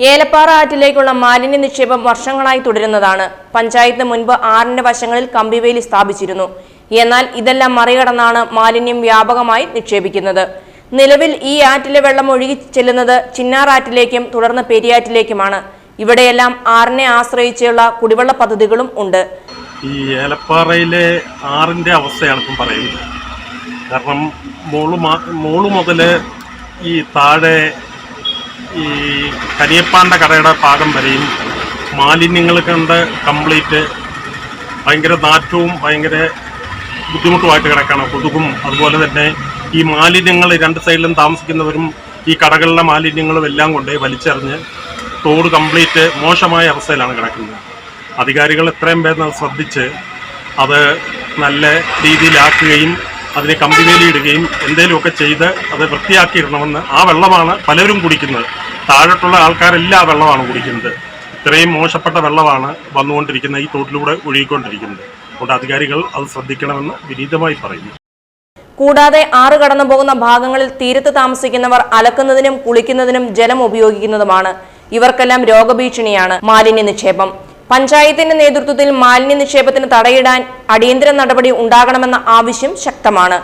ഏലപ്പാറ ആറ്റിലേക്കുള്ള മാലിന്യ നിക്ഷേപം വർഷങ്ങളായി തുടരുന്നതാണ്. പഞ്ചായത്ത് മുൻപ് ആറിന്റെ വശങ്ങളിൽ കമ്പിവേലി സ്ഥാപിച്ചിരുന്നു. എന്നാൽ ഇതെല്ലാം മറികടന്നാണ് മാലിന്യം വ്യാപകമായി നിക്ഷേപിക്കുന്നത്. നിലവിൽ ഈ ആറ്റിലെ വെള്ളം ഒഴുകി ചെല്ലുന്നത് ചിന്നാറാറ്റിലേക്കും തുടർന്ന് പെരിയാറ്റിലേക്കുമാണ്. ഇവിടെയെല്ലാം ആറിനെ ആശ്രയിച്ചുള്ള കുടിവെള്ള പദ്ധതികളും ഉണ്ട്. ഈ ഏലപ്പാറയിലെ ആറിന്റെ അവസ്ഥയാണ് ഇപ്പം പറയുന്നത്. കാരണം മോള് മുതല് ഈ താഴെ ഈ കരിയപ്പാൻ്റെ കടയുടെ ഭാഗം വരെയും മാലിന്യങ്ങൾ കൊണ്ട് കംപ്ലീറ്റ് ഭയങ്കര നാറ്റവും ഭയങ്കര ബുദ്ധിമുട്ടുമായിട്ട് കിടക്കുകയാണ്. കൊതുകും അതുപോലെ തന്നെ ഈ മാലിന്യങ്ങൾ രണ്ട് സൈഡിലും താമസിക്കുന്നവരും ഈ കടകളിലെ മാലിന്യങ്ങളും എല്ലാം കൊണ്ട് വലിച്ചെറിഞ്ഞ് തോട് കംപ്ലീറ്റ് മോശമായ അവസ്ഥയിലാണ് കിടക്കുന്നത്. അധികാരികൾ എത്രയും വേഗം ശ്രദ്ധിച്ച് അത് നല്ല രീതിയിലാക്കുകയും അതിനെ കമ്പിവേലി ഇടുകയും എന്തെങ്കിലുമൊക്കെ ചെയ്ത് അത് വൃത്തിയാക്കിയിടണമെന്ന്. ആ വെള്ളമാണ് പലരും കുടിക്കുന്നത്. താഴോട്ടുള്ള ആൾക്കാരെല്ലാം ആ വെള്ളമാണ് കുടിക്കുന്നത്. ഇത്രയും മോശപ്പെട്ട വെള്ളമാണ് വന്നുകൊണ്ടിരിക്കുന്നത്, ഈ തോട്ടിലൂടെ ഒഴുകിക്കൊണ്ടിരിക്കുന്നത്. അതുകൊണ്ട് അധികാരികൾ അത് ശ്രദ്ധിക്കണമെന്ന് വിനീതമായി പറയുന്നു. കൂടാതെ ആറ് കടന്നു പോകുന്ന ഭാഗങ്ങളിൽ തീരത്ത് താമസിക്കുന്നവർ അലക്കുന്നതിനും കുളിക്കുന്നതിനും ജലം ഉപയോഗിക്കുന്നതുമാണ്. ഇവർക്കെല്ലാം രോഗഭീഷണിയാണ് മാലിന്യ നിക്ഷേപം. പഞ്ചായത്തിന്റെ നേതൃത്വത്തിൽ മാലിന്യ നിക്ഷേപത്തിന് തടയിടാൻ അടിയന്തര നടപടി ഉണ്ടാകണമെന്ന ആവശ്യം ശക്തമാണ്.